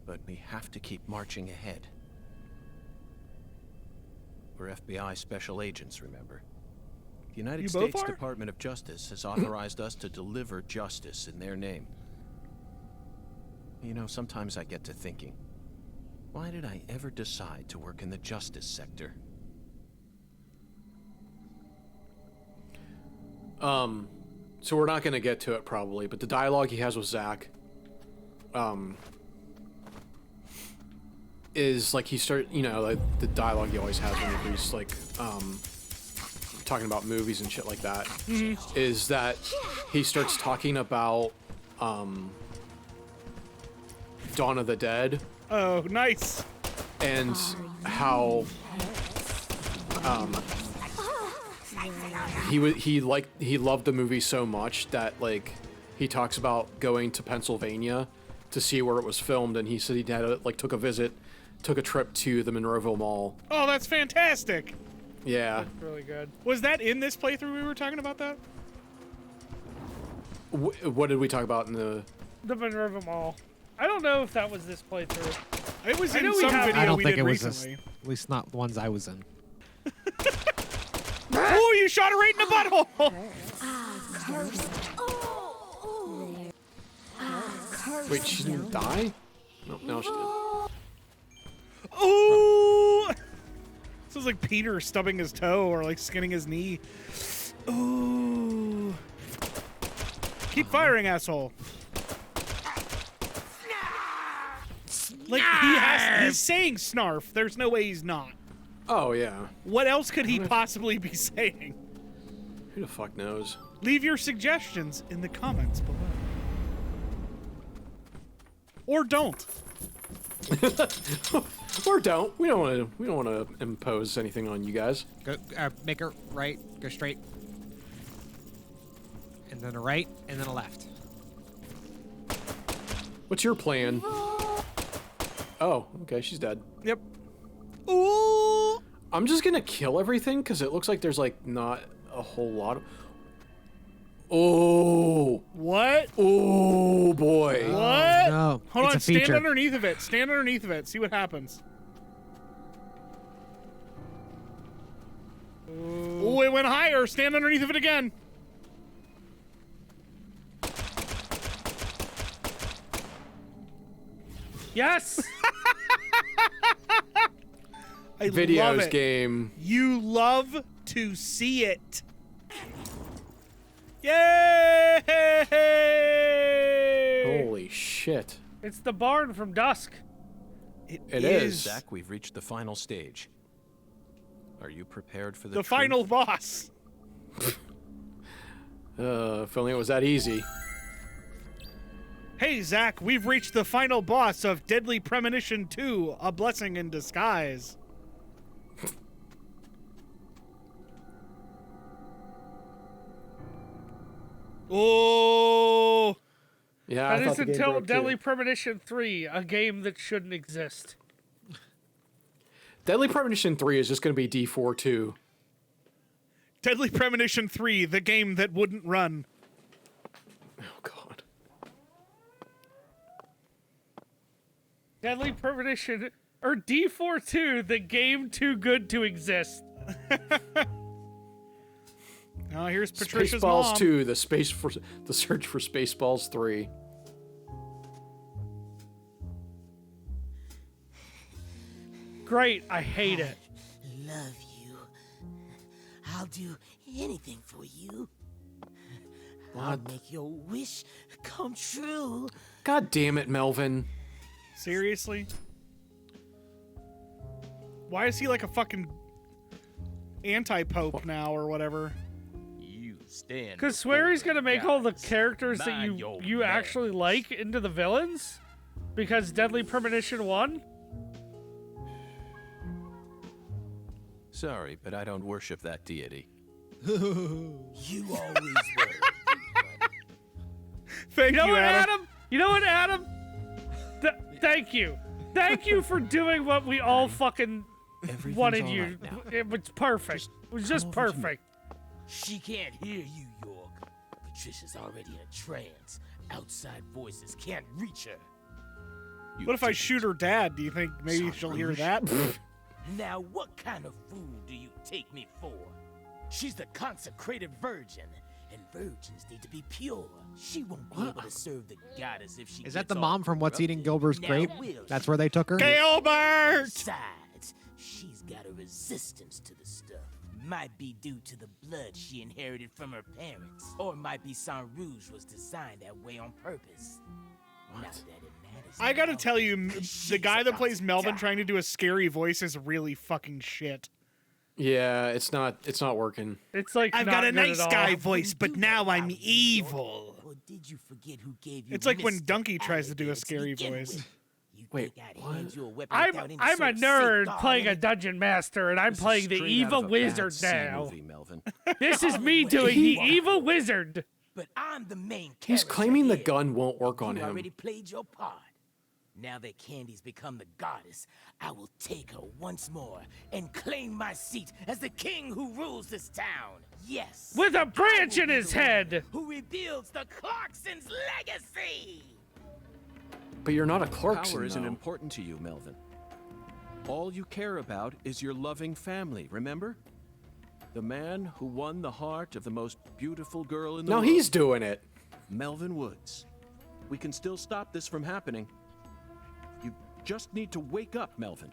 But we have to keep marching ahead. We're FBI special agents, remember? The United States Department of Justice has authorized us to deliver justice in their name. You know, sometimes I get to thinking, why did I ever decide to work in the justice sector? So we're not going to get to it probably, but the dialogue he has with Zach, is like like the dialogue he always has when he's like, talking about movies and shit like that, is that he starts talking about, Dawn of the Dead. Oh, nice. And how, he loved the movie so much that like he talks about going to Pennsylvania to see where it was filmed, and he said he had took a trip to the Monroeville Mall. Oh, that's fantastic. Yeah. That's really good. Was that in this playthrough we were talking about that? What did we talk about in the Monroeville Mall? I don't know if that was this playthrough. It was in some video I don't we think did it was recently. at least not the ones I was in. Oh, you shot her right in the butthole! Wait, she didn't die? No, she did. Ooh! Sounds like Peter stubbing his toe or like skinning his knee. Ooh! Keep firing, asshole. Like he's saying snarf. There's no way he's not. Oh yeah. What else could he possibly be saying? Who the fuck knows? Leave your suggestions in the comments below. Or don't. Or don't. We don't want to impose anything on you guys. Go, make her right, go straight. And then a right, and then a left. What's your plan? Oh, okay, she's dead. Yep. Ooh! I'm just gonna kill everything because it looks like there's like not a whole lot of. Oh! What? Oh boy! What? No, Hold it's on, a feature. stand underneath of it. Stand underneath of it. See what happens. Oh, it went higher. Stand underneath of it again. Yes! I Videos love it. game. You love to see it. Yay! Holy shit. It's the barn from Dusk. It is. Zach, we've reached the final stage. Are you prepared for the truth? Final boss. If only it was that easy. Hey, Zach, we've reached the final boss of Deadly Premonition 2, A Blessing in Disguise. Oh! Yeah, That is until Deadly Premonition 3, a game that shouldn't exist. Deadly Premonition 3 is just going to be D4 2. Deadly Premonition 3, the game that wouldn't run. Oh, God. Deadly Premonition, or D4 2, the game too good to exist. Now here's Patricia's Spaceballs mom. 2, the search for Spaceballs 3. Great, I hate it. Love you. I'll do anything for you. I'll make your wish come true. God damn it, Melvin. Seriously? Why is he like a fucking anti-pope now or whatever? Because Sweary's gonna make all the characters that Mind you your actually like into the villains? Because Deadly Premonition won? Sorry, but I don't worship that deity. You always were. Thank You know you, what, Adam. Adam? You know what, Adam? Thank you. Thank you for doing what we all fucking Everything's wanted all you. right now. It was perfect. It was just come over to me. perfect. She can't hear you, York. Patricia's already in a trance. Outside voices can't reach her. You What if I didn't. shoot her dad? Do you think maybe Son she'll hear Rouge. that? Now, what kind of fool do you take me for? She's the consecrated virgin, and virgins need to be pure. She won't be able to serve the goddess if she Is that gets the all mom from What's Eating corrupted. Gilbert's Now Grape? will That's she? where they took her? Gilbert! Besides, she's got a resistance to the stuff. Might be due to the blood she inherited from her parents, or might be Saint Rouge was designed that way on purpose. Not that it matters I gotta now, tell you, 'cause the she's guy that about plays to Melvin die. trying to do a scary voice is really fucking shit. Yeah, it's not working. It's like I've not got a good nice at all. guy You voice, but do now know I'm how you evil. Or did you forget who gave you It's like when Mr. Donkey tries to do a Alligator scary begin voice. with? You Wait, think I'd what? hand you a weapon without any I'm sort a of nerd safeguard playing in a it? dungeon master, and I'm This is playing the straight out evil of a bad wizard C now. movie, Melvin. This is me doing the evil wizard. But I'm the main character. He's claiming the here. gun won't work on You him. already played your part. Now that Candy's become the goddess, I will take her once more and claim my seat as the king who rules this town. Yes. With a I branch will in be his the one head. Who rebuilds the Clarkson's legacy? But you're not a Clarkson, Power isn't though. important to you, Melvin. All you care about is your loving family, remember? The man who won the heart of the most beautiful girl in the Now world. he's doing it. Melvin Woods. We can still stop this from happening. You just need to wake up, Melvin.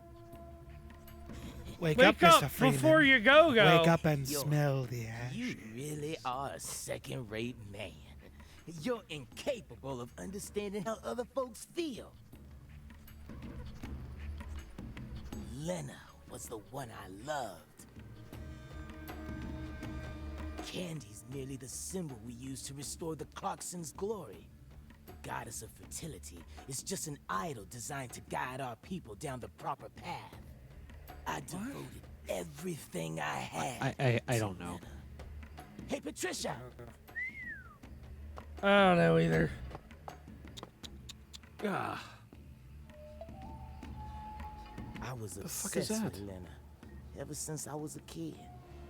Wake, Wake up Mr. Freeman. before you go. Wake up and Yo, smell the ash. You really are a second-rate man. You're incapable of understanding how other folks feel. Lena was the one I loved. Candy's merely the symbol we use to restore the Clarkson's glory. Goddess of fertility is just an idol designed to guide our people down the proper path. I devoted everything I had. I don't know. Hey, Patricia! I don't know either. Ah, I was fuck is obsessed that? with Lena ever since I was a kid.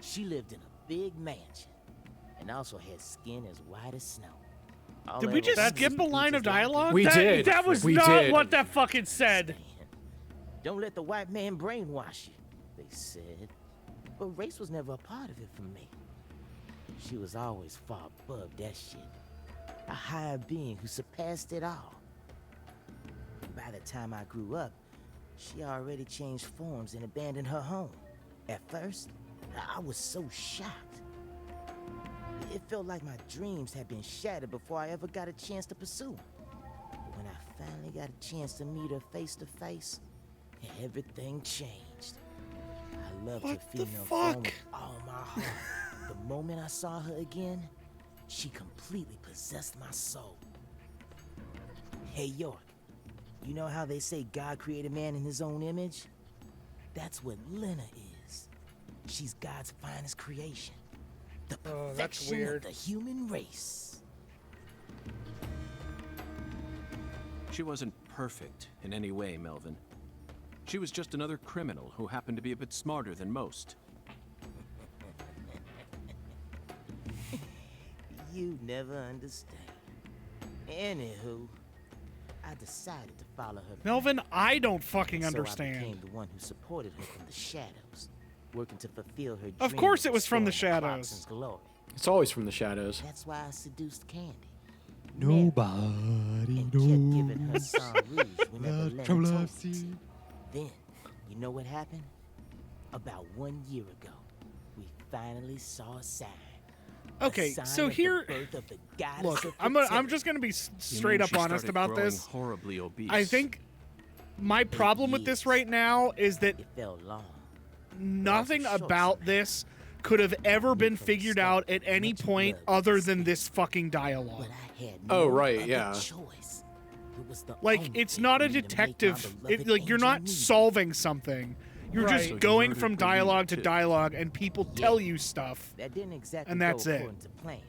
She lived in a big mansion and also had skin as white as snow. All Did I we ever just wanted skip a was line of peaches like dialogue? We did. That was We not did. what that fucking said. Man, don't let the white man brainwash you, they said. But race was never a part of it for me. She was always far above that shit. A higher being who surpassed it all. By the time I grew up, she already changed forms and abandoned her home. At first, I was so shocked. It felt like my dreams had been shattered before I ever got a chance to pursue them. But when I finally got a chance to meet her face to face, everything changed. I loved her What the female form fuck? with all my heart. The moment I saw her again, she completely possessed my soul. Hey, York, you know how they say God created man in his own image? That's what Lena is. She's God's finest creation. The Oh, that's perfection weird. of the human race. she wasn't perfect in any way, Melvin. She was just another criminal who happened to be a bit smarter than most. You never understand. Anywho, I decided to follow her. Melvin, I don't fucking So I understand. became the one who supported her from the shadows, working to fulfill her Of dream course it was from the restoring shadows. Clarkson's glory. It's always from the shadows. That's why I seduced Candy. Nobody And kept giving her Saint Rouge whenever Lena trouble told I've me to. seen. Then, you know what happened? About 1 year ago, we finally saw a sign. A Okay, sign so of the here, birth of the goddess look, of I'm fertility. just gonna be You straight mean up she honest started about growing this. horribly obese. I think my problem with this years. right now is that It felt long. nothing short about span. this could have ever been from the figured start, out at any much point blood other was than spilled. this fucking dialogue. But I had Oh, no right, other yeah. choice. It was the Like, only it's way not for a me to make my detective. beloved Like, you're angel not meet. solving something. You're Right. just So you going murdered from the dialogue to too. dialogue, and people Yeah. tell you stuff. That didn't exactly And that's go it. according to plan.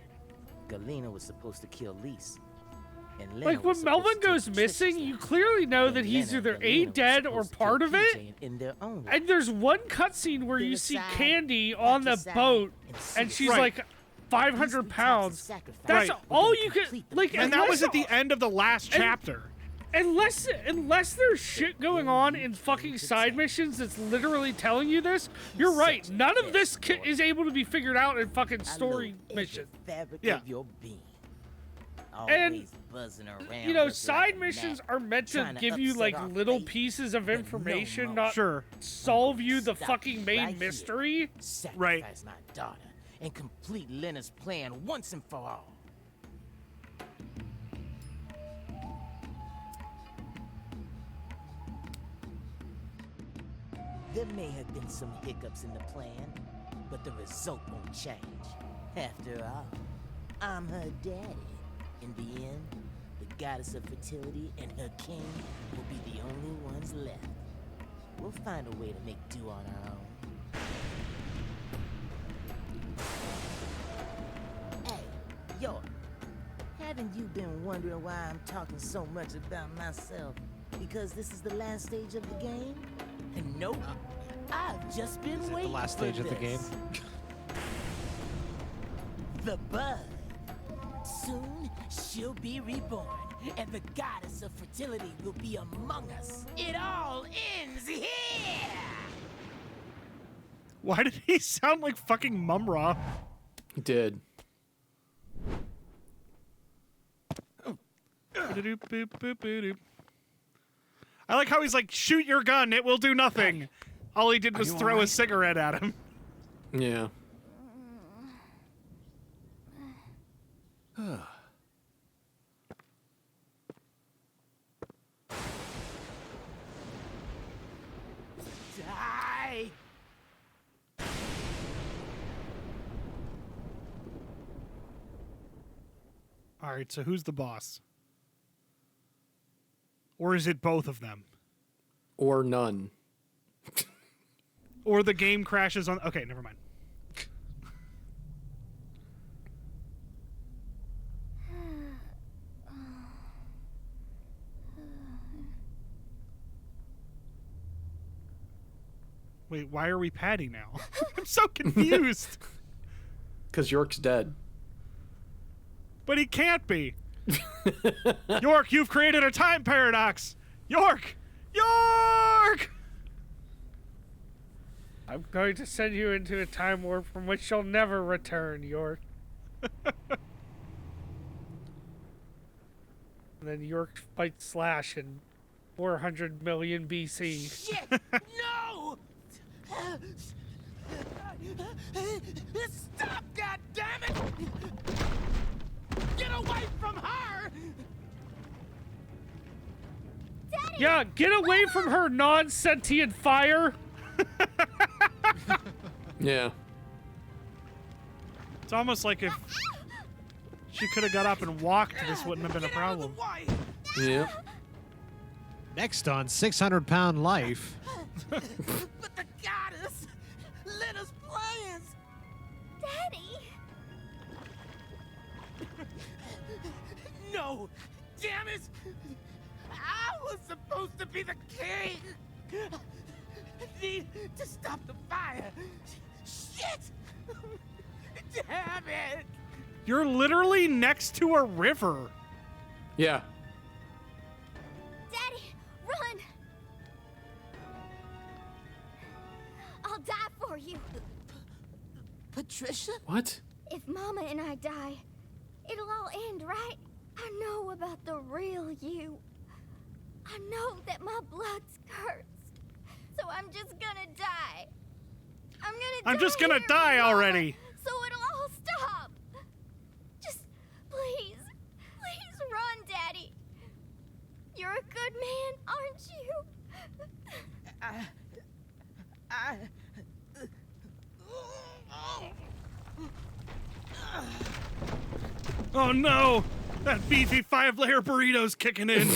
Galena was supposed to kill Lise. And Lena Like, was when supposed Melvin to goes take missing, Trish's you life. clearly know And that he's Lena either and A, Lena were dead, or supposed to part take of it. PJ in their own life. And there's one cutscene where you see Genocide, Candy on the patricide, boat, and and she's suicide. like 500 These pounds. three types of That's sacrifice all were you gonna could complete the like. plan. And that was unless- at the end of the last chapter. Unless there's shit going on in fucking side missions that's literally telling you this, you're right. None of this is able to be figured out in fucking I story know every mission. fabric Yeah. of your being. And, Always buzzing around You know, looking side like a missions gnat, are meant to trying to give you upset like our little faith, pieces of but no information, more. not Sure. solve you the Stop fucking main right here. mystery. Sacrifice my daughter and complete Lena's plan once and for all. There may have been some hiccups in the plan, but the result won't change. After all, I'm her daddy. In the end, the goddess of fertility and her king will be the only ones left. We'll find a way to make do on our own. Hey, York, haven't you been wondering why I'm talking so much about myself? Because this is the last stage of the game? And nope, I've just been Is it waiting the last for stage of the game? this. The bud. Soon she'll be reborn, and the goddess of fertility will be among us. It all ends here! Why did he sound like fucking Mumra? He did. I like how he's like, shoot your gun, it will do nothing. All he did was throw a cigarette at him. Yeah. Die! All right, so who's the boss? Or is it both of them? Or none. Or the game crashes on... Okay, never mind. Wait, why are we Patty now? I'm so confused. Because York's dead. But he can't be. York, you've created a time paradox. York! York! I'm going to send you into a time warp from which you'll never return, York. And then York fights Slash in 400 million BC. Shit! No! Stop, goddammit! Get away from her! Yeah, get away from her non-sentient fire! Yeah. It's almost like if she could have got up and walked, this wouldn't have been a Get out of the problem. way! Yeah. Next on 600-Pound Life. But the goddess! Lena's plans! Daddy! No! Damn it! I was supposed to be the king! Need to stop the fire! Shit! Damn it! You're literally next to a river. Yeah. Daddy, run! I'll die for you. Patricia? What? If Mama and I die, it'll all end, right? I know about the real you. I know that my blood's cursed. So I'm just gonna die. I'm just gonna here, die Mama, already. So it'll all stop. Just please, please run, Daddy. You're a good man, aren't you? Oh no! That beefy 5-layer burrito's kicking in.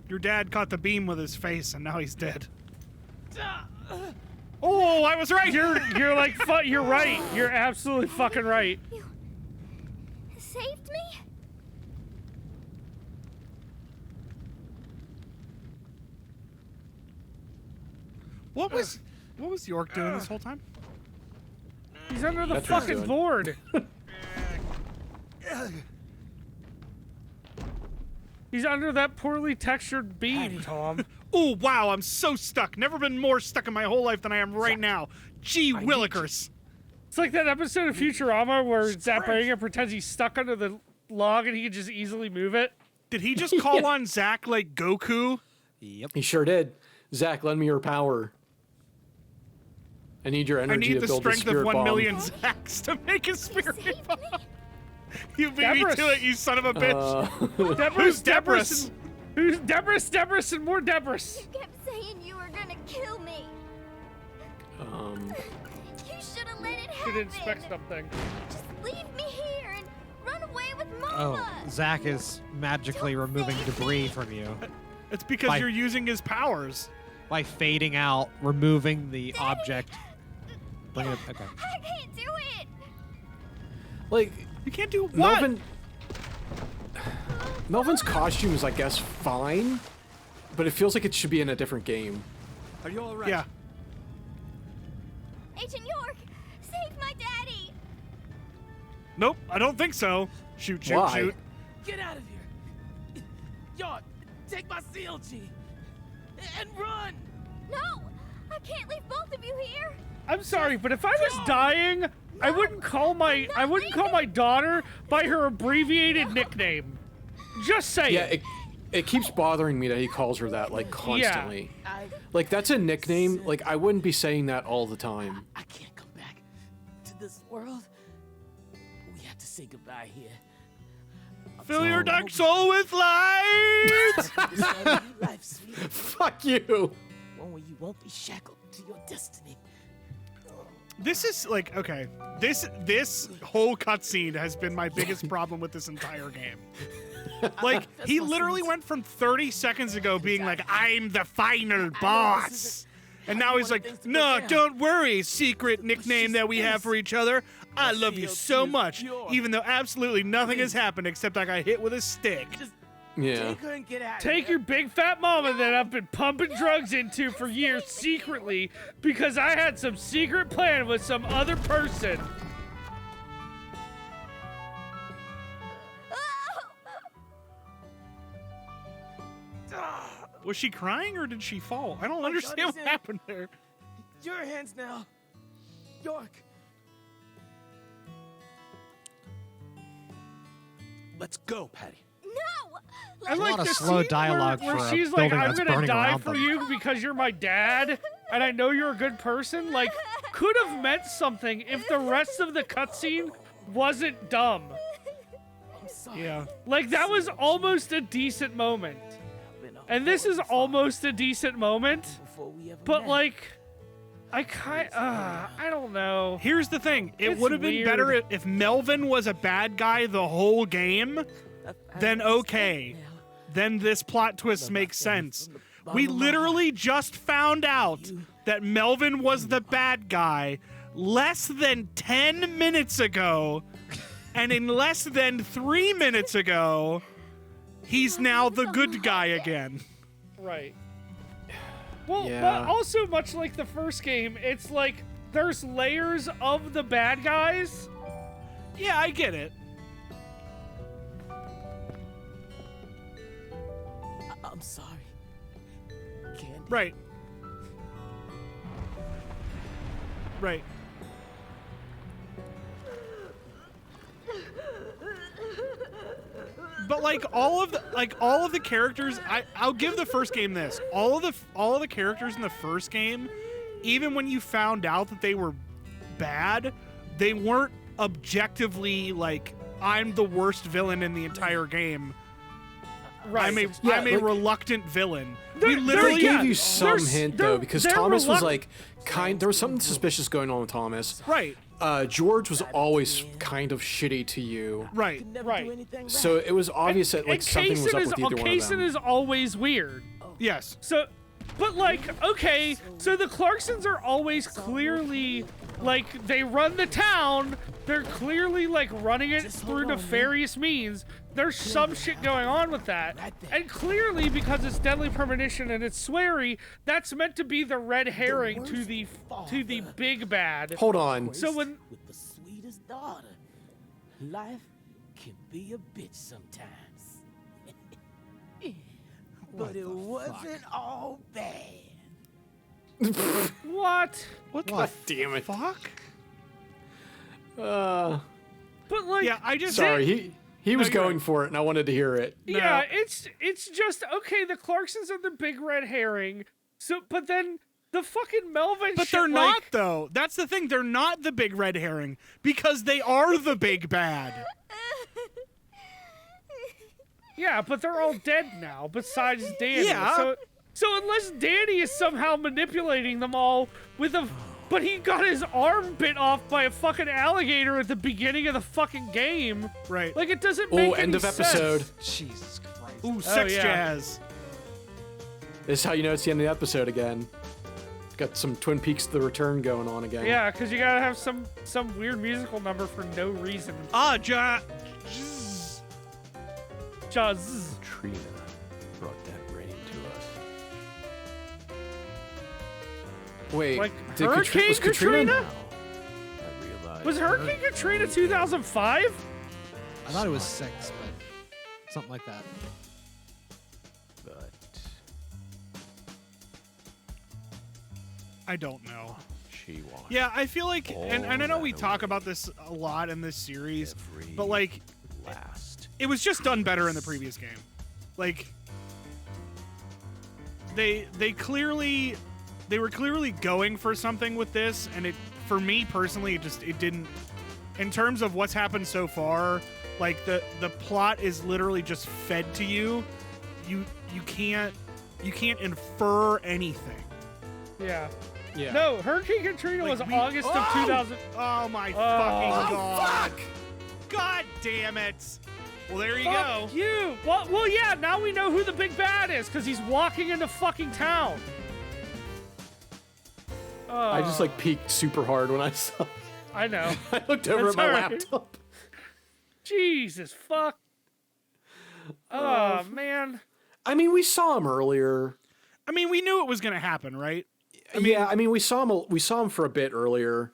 Your dad caught the beam with his face and now he's dead. Oh! Oh, I was right. You're like, you're right. You're absolutely fucking right. You saved me? What was York doing this whole time? He's under the That's what he's fucking doing. board. He's under that poorly textured beam, Tom. Oh, wow, I'm so stuck. Never been more stuck in my whole life than I am right now. Gee willikers. It's like that episode of Futurama where Zach Brannigan pretends he's stuck under the log and he can just easily move it. Did he just call on Zach like Goku? Yep. He sure did. Zach, lend me your power. I need your I energy need to the build a strength spirit of 1 bomb. million Zacks to make a spirit Saved bomb. me? You beat me to it, you son of a bitch. Who's Debris? Who's Debris and more Debris? You kept saying you were gonna kill me. You should have let it Should happen. inspect something. Just leave me here and run away with Oh, Mama. Zach is magically removing debris from you It's because Bye. you're using his powers. by fading out, removing the object. Bring it. Okay. I can't do it. Like, You can't do what? Melvin's costume is, I guess, fine, but it feels like it should be in a different game. Are you all right? Yeah. Agent York, save my daddy. Nope, I don't think so. Shoot, shoot, Why? shoot. Get out of here! York, take my CLG and run! No, I can't leave both of you here. I'm sorry, but if I was dying, I wouldn't call my daughter by her abbreviated nickname. Just saying. Yeah, it keeps bothering me that he calls her that, like, constantly. Like, that's a nickname. Like, I wouldn't be saying that all the time. I can't come back to this world. We have to say goodbye here. Fill your dark soul with light! Life, sweet. Fuck you! One where you won't be shackled to your destiny. This is like, okay, this whole cutscene has been my biggest problem with this entire game. Like, he literally went from 30 seconds ago being like, I'm the final boss. And now he's like, no, don't worry, secret nickname that we have for each other. I love you so much, even though absolutely nothing has happened except I got hit with a stick. Yeah. Take her and get out of Take here. your big fat mama that I've been pumping drugs into for years secretly because I had some secret plan with some other person. Was she crying or did she fall? I don't God, understand he's what in. happened there. Your hands now. York. Let's go, Patty. No. I a like lot of the slow scene dialogue where for a she's like, building I'm that's gonna burning die around for them. you because you're my dad, and I know you're a good person. Like, could have meant something if the rest of the cutscene wasn't dumb. I'm sorry. Yeah. Like, that was almost a decent moment. Been a And this is horrible almost a decent moment, before we ever but met. like, I don't know. Here's the thing. It It's would have been better weird. if Melvin was a bad guy the whole game. Then okay. Then this plot twist makes sense. We literally just found out that Melvin was the bad guy less than 10 minutes ago. And in less than 3 minutes ago, he's now the good guy again. Right. Well, Yeah. but also much like the first game, it's like there's layers of the bad guys. Yeah, I get it. I'm sorry. Candy. Right. Right. But like all of the characters, I'll give the first game this. All of the characters in the first game, even when you found out that they were bad, they weren't objectively like I'm the worst villain in the entire game. Right. I'm a like- reluctant villain. There- We there- literally They yeah, gave you some there's- hint they're- though, because they're Thomas was reluctant. like there was something suspicious going on with Thomas. right, George was always kind of shitty to you, right. Could never Right. do anything so it was obvious that like and something was Kaysen up is, with either one of Kaysen them. is always weird. Yes. So But like, okay, so the Clarksons are always clearly like they run the town. They're clearly like running it through nefarious means. There's some shit going on with that, and clearly because it's deadly premonition and it's sweary, that's meant to be the red herring to the big bad. Hold on. So when With the sweetest daughter, life can be a bitch sometimes. But it wasn't all bad. what? God damn it. Fuck. But like, Yeah, I just Sorry, he was you're going right. for it, and I wanted to hear it. yeah, it's just okay. The Clarksons are the big red herring. So, but then the fucking Melvin. But shit, they're like, not though. That's the thing. They're not the big red herring because they are the big bad. Yeah, but they're all dead now, besides Danny. Yeah. So unless Danny is somehow manipulating them all with a... But he got his arm bit off by a fucking alligator at the beginning of the fucking game. Right. Like, it doesn't make any End of episode. sense. Jesus Christ. Ooh, sex yeah. jazz. This is how you know it's the end of the episode again. Got some Twin Peaks The Return going on again. Yeah, because you gotta have some weird musical number for no reason. Jazz. Trina brought that rain to us. Wait, Like, did Hurricane was Katrina? I realized. Was Hurricane Katrina 2005? I thought it was 6, but something like that. But I don't know. she wants. Yeah, I feel like, and I know we that talk away. about this a lot in this series, Every but like, last. it was just done better in the previous game. Like, they were clearly going for something with this, and it, for me personally, it didn't. In terms of what's happened so far, like the plot is literally just fed to you. You can't infer anything. Yeah. Yeah. No, Hurricane Katrina Like, was we- August of 2000. Oh my fucking Oh, god! God damn it! Well, there you go. Fuck you. Well, yeah, now we know who the big bad is, because he's walking into fucking town. I just like peeked super hard when I saw. I know. I looked over That's at my all right. laptop. Jesus, fuck. Oh, man. I mean, we saw him earlier. I mean, we knew it was gonna happen, right? I mean, we saw him for a bit earlier.